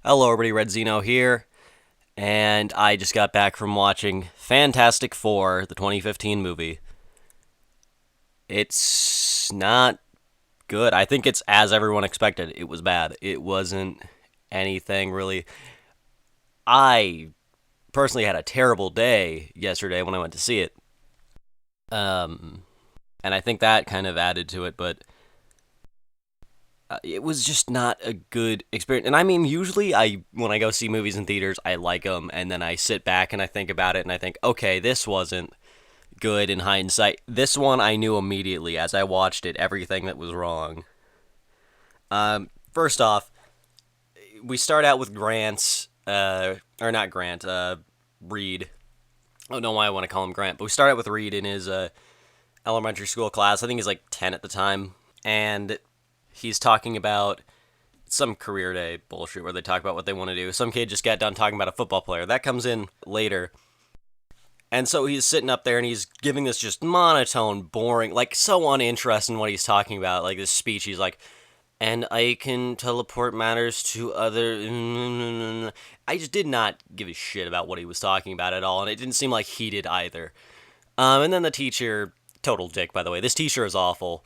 Hello, everybody. Red Zeno here, and I just got back from watching Fantastic Four, the 2015 movie. It's not good. I think it's as everyone expected. It was bad. It wasn't anything really. I personally had a terrible day yesterday when I went to see it. Um, and I think that kind of added to it, but it was just not a good experience. And I mean, usually when I go see movies in theaters, I like them, and then I sit back and I think about it, and I think, okay, this wasn't good in hindsight. This one, I knew immediately as I watched it everything that was wrong. First off, we start out with Grant's, or not Grant, Reed. I don't know why I want to call him Grant, but we start out with Reed in his elementary school class. I think he's like 10 at the time, and he's talking about some career day bullshit where they talk about what they want to do. Some kid just got done talking about a football player. That comes in later. And so he's sitting up there and he's giving this just monotone, boring, like so uninterested in what he's talking about. Like this speech, he's like, and I can teleport matters to other. I just did not give a shit about what he was talking about at all, and it didn't seem like he did either. And then the teacher, total dick, by the way, this teacher is awful,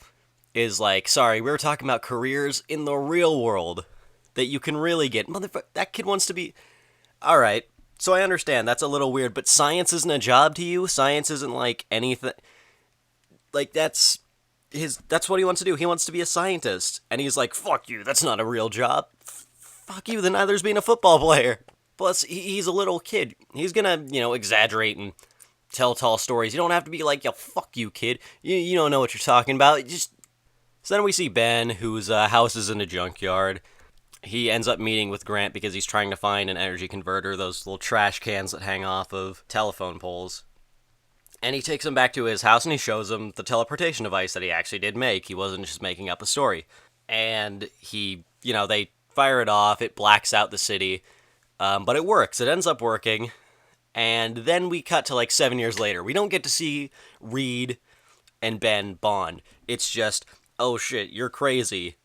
is like, sorry, we were talking about careers in the real world that you can really get. Motherfucker, that kid wants to be. Alright, so I understand, that's a little weird, but science isn't a job to you? Science isn't like anything. Like, that's what he wants to do. He wants to be a scientist. And he's like, fuck you, that's not a real job. Fuck you, then neither's being a football player. Plus, he's a little kid. He's gonna, exaggerate and tell tall stories. You don't have to be like, yo, fuck you, kid. You don't know what you're talking about. Just. So then we see Ben, whose house is in a junkyard. He ends up meeting with Grant because he's trying to find an energy converter, those little trash cans that hang off of telephone poles. And he takes him back to his house and he shows him the teleportation device that he actually did make. He wasn't just making up a story. And they fire it off, it blacks out the city, but it works. It ends up working. And then we cut to like 7 years later. We don't get to see Reed and Ben bond. It's just, oh shit, you're crazy.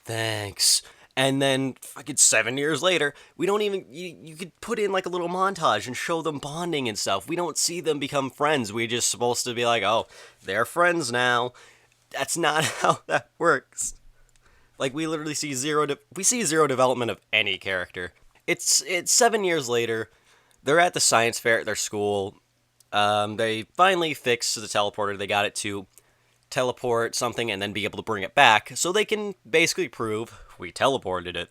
Thanks. And then fucking 7 years later, we don't even, you could put in like a little montage and show them bonding and stuff. We don't see them become friends. We're just supposed to be like, oh, they're friends now. That's not how that works. Like, we literally see zero development of any character. It's 7 years later. They're at the science fair at their school. They finally fixed the teleporter. They got it to teleport something and then be able to bring it back, so they can basically prove we teleported it.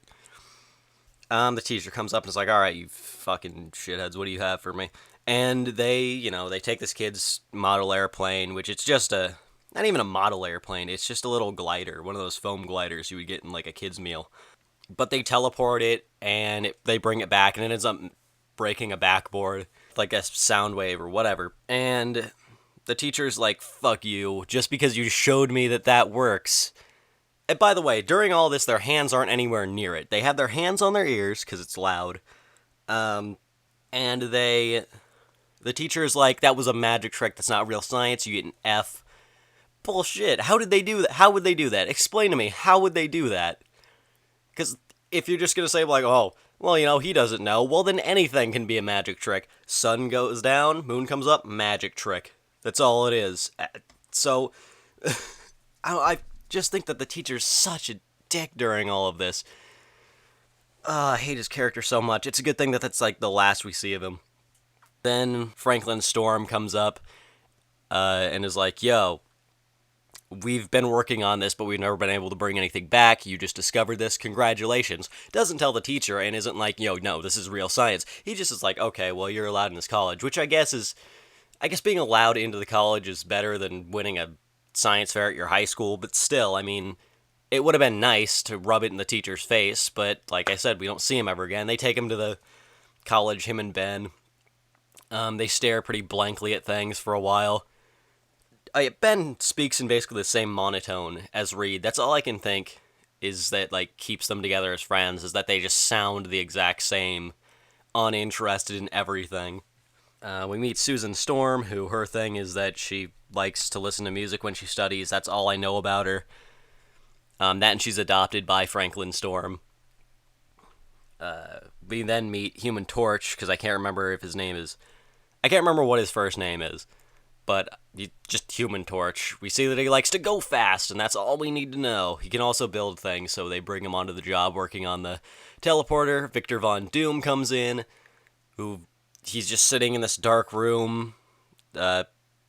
The teacher comes up and is like, all right, you fucking shitheads, what do you have for me? And they take this kid's model airplane, which it's just not even a model airplane, it's just a little glider, one of those foam gliders you would get in like a kid's meal. But they teleport it, and they bring it back, and it ends up breaking a backboard, like a sound wave or whatever. And the teacher's like, fuck you, just because you showed me that works. And by the way, during all this, their hands aren't anywhere near it. They have their hands on their ears, because it's loud. And the teacher's like, that was a magic trick, that's not real science, you get an F. Bullshit, how did they do that? How would they do that? Explain to me, how would they do that? Because if you're just going to say, like, oh, well, he doesn't know, well, then anything can be a magic trick. Sun goes down, moon comes up, magic trick. That's all it is. So, I just think that the teacher's such a dick during all of this. I hate his character so much. It's a good thing that that's like the last we see of him. Then Franklin Storm comes up and is like, yo, we've been working on this, but we've never been able to bring anything back. You just discovered this. Congratulations. Doesn't tell the teacher and isn't like, no, this is real science. He just is like, okay, well, you're allowed in this college, which I guess being allowed into the college is better than winning a science fair at your high school, but still, I mean, it would have been nice to rub it in the teacher's face, but like I said, we don't see him ever again. They take him to the college, him and Ben. They stare pretty blankly at things for a while. Ben speaks in basically the same monotone as Reed. That's all I can think is that, like, keeps them together as friends, is that they just sound the exact same, uninterested in everything. We meet Susan Storm, who her thing is that she likes to listen to music when she studies. That's all I know about her. That and she's adopted by Franklin Storm. We then meet Human Torch, because I can't remember if his name is. I can't remember what his first name is, but just Human Torch. We see that he likes to go fast, and that's all we need to know. He can also build things, so they bring him onto the job working on the teleporter. Victor Von Doom comes in, who he's just sitting in this dark room,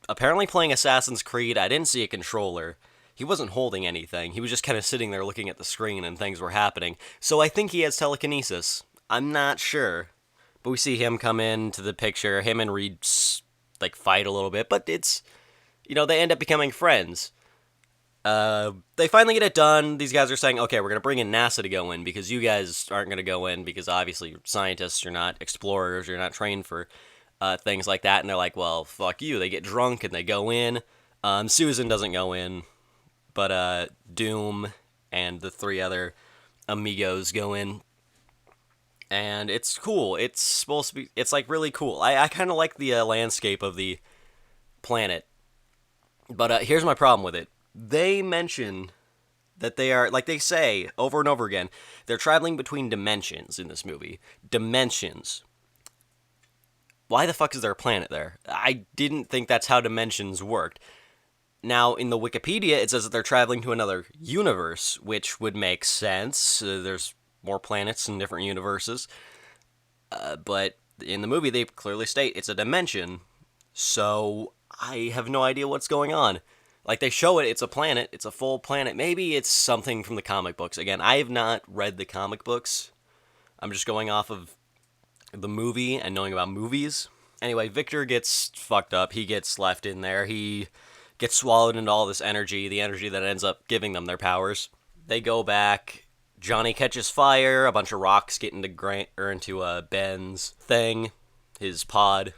apparently playing Assassin's Creed. I didn't see a controller. He wasn't holding anything. He was just kind of sitting there looking at the screen and things were happening. So I think he has telekinesis. I'm not sure. But we see him come into the picture. Him and Reed like fight a little bit, but it's they end up becoming friends. They finally get it done. These guys are saying, okay, we're gonna bring in NASA to go in because you guys aren't gonna go in because obviously you're scientists, you're not explorers, you're not trained for things like that. And they're like, well, fuck you. They get drunk and they go in. Susan doesn't go in, but Doom and the three other amigos go in. And it's cool. It's supposed to be. It's like really cool. I kind of like the landscape of the planet. But here's my problem with it. They mention that they are, like they say over and over again, they're traveling between dimensions in this movie. Dimensions. Why the fuck is there a planet there? I didn't think that's how dimensions worked. Now, in the Wikipedia, it says that they're traveling to another universe, which would make sense. There's more planets in different universes. But in the movie, they clearly state it's a dimension. So I have no idea what's going on. Like, they show it, it's a planet, it's a full planet. Maybe it's something from the comic books. Again, I have not read the comic books. I'm just going off of the movie and knowing about movies. Anyway, Victor gets fucked up. He gets left in there. He gets swallowed into all this energy, the energy that ends up giving them their powers. They go back. Johnny catches fire. A bunch of rocks get into Ben's thing, his pod,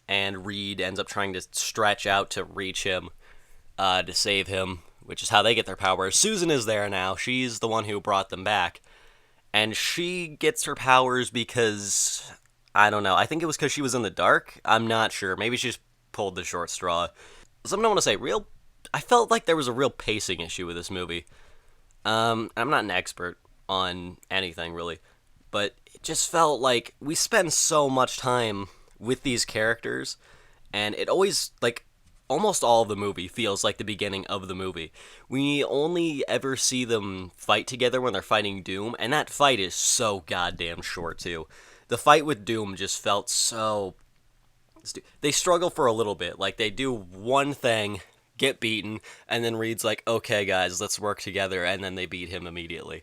and Reed ends up trying to stretch out to reach him, to save him, which is how they get their powers. Susan is there now. She's the one who brought them back, and she gets her powers because I don't know. I think it was because she was in the dark. I'm not sure. Maybe she just pulled the short straw. Something I want to say. I felt like there was a real pacing issue with this movie. I'm not an expert on anything, really, but it just felt like we spend so much time with these characters, and it always, like, almost all of the movie feels like the beginning of the movie. We only ever see them fight together when they're fighting Doom, and that fight is so goddamn short, too. The fight with Doom just felt so... They struggle for a little bit. Like, they do one thing, get beaten, and then Reed's like, okay, guys, let's work together, and then they beat him immediately.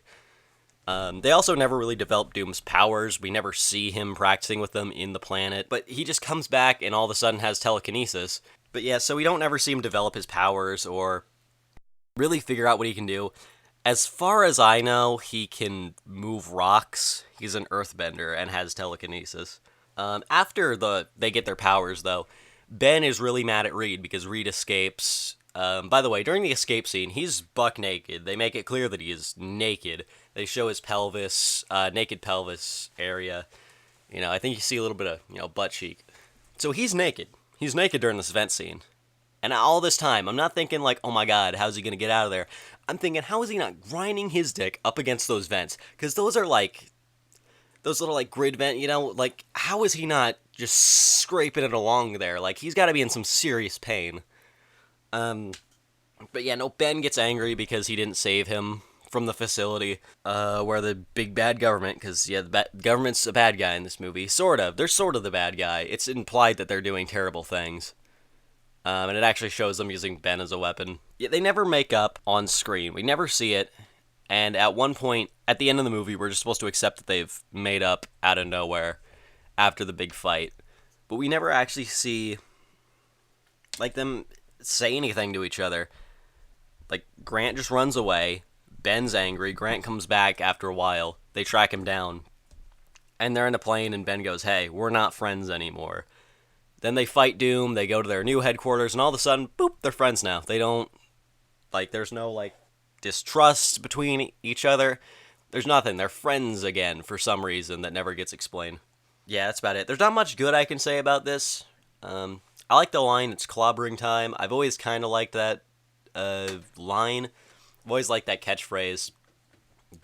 They also never really develop Doom's powers. We never see him practicing with them in the planet, but he just comes back and all of a sudden has telekinesis. But yeah, so we don't ever see him develop his powers or really figure out what he can do. As far as I know, he can move rocks. He's an earthbender and has telekinesis. After they get their powers, though, Ben is really mad at Reed because Reed escapes. By the way, during the escape scene, he's buck naked. They make it clear that he is naked. They show his pelvis, naked pelvis area. I think you see a little bit of, butt cheek. So he's naked. He's naked during this vent scene. And all this time, I'm not thinking like, oh my god, how's he going to get out of there? I'm thinking, how is he not grinding his dick up against those vents? Because those are like, those little like grid vent, like, how is he not just scraping it along there? Like, he's got to be in some serious pain. But yeah, no, Ben gets angry because he didn't save him from the facility, where the big bad government, because, yeah, the government's a bad guy in this movie. Sort of. They're sort of the bad guy. It's implied that they're doing terrible things. And it actually shows them using Ben as a weapon. Yeah, they never make up on screen. We never see it. And at one point, at the end of the movie, we're just supposed to accept that they've made up out of nowhere after the big fight. But we never actually see, like, them say anything to each other. Like, Grant just runs away. Ben's angry. Grant comes back after a while. They track him down. And they're in a plane, and Ben goes, hey, we're not friends anymore. Then they fight Doom. They go to their new headquarters, and all of a sudden, boop, they're friends now. They don't, like, there's no, like, distrust between each other. There's nothing. They're friends again for some reason that never gets explained. Yeah, that's about it. There's not much good I can say about this. I like the line, it's clobbering time. I've always kind of liked that line. I've always liked that catchphrase.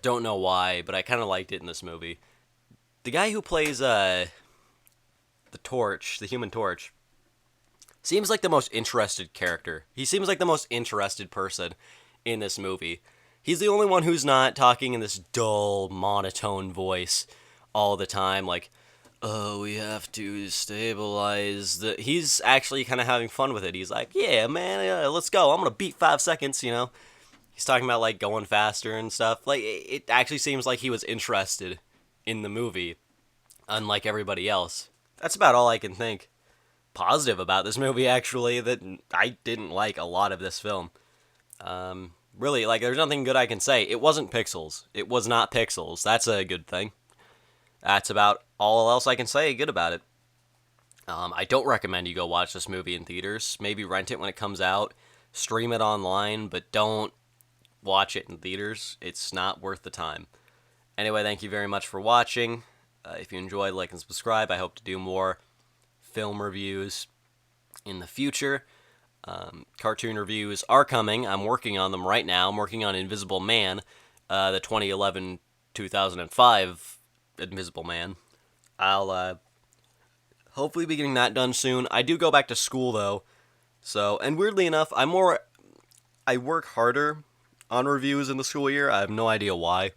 Don't know why, but I kind of liked it in this movie. The guy who plays the Torch, the Human Torch, seems like the most interested character. He seems like the most interested person in this movie. He's the only one who's not talking in this dull, monotone voice all the time, like, oh, we have to stabilize the. He's actually kind of having fun with it. He's like, yeah, man, let's go. I'm gonna beat 5 seconds. He's talking about like going faster and stuff. Like, it actually seems like he was interested in the movie, unlike everybody else. That's about all I can think positive about this movie, actually, that I didn't like a lot of this film. Really, like, there's nothing good I can say. It wasn't Pixels. It was not Pixels. That's a good thing. That's about all else I can say good about it. I don't recommend you go watch this movie in theaters. Maybe rent it when it comes out, stream it online, but don't watch it in theaters. It's not worth the time. Anyway, thank you very much for watching. If you enjoyed, like and subscribe. I hope to do more film reviews in the future. Cartoon reviews are coming. I'm working on them right now. I'm working on Invisible Man, the 2011-2005 Invisible Man. I'll hopefully be getting that done soon. I do go back to school though, so and weirdly enough, I work harder on reviews in the school year. I have no idea why,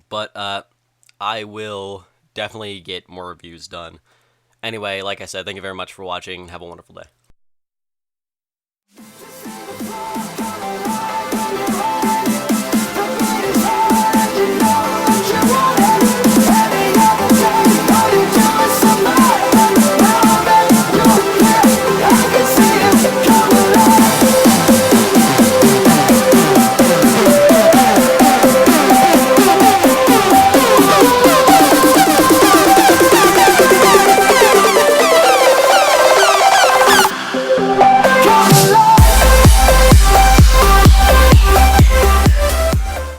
but I will definitely get more reviews done. Anyway, like I said, thank you very much for watching. Have a wonderful day.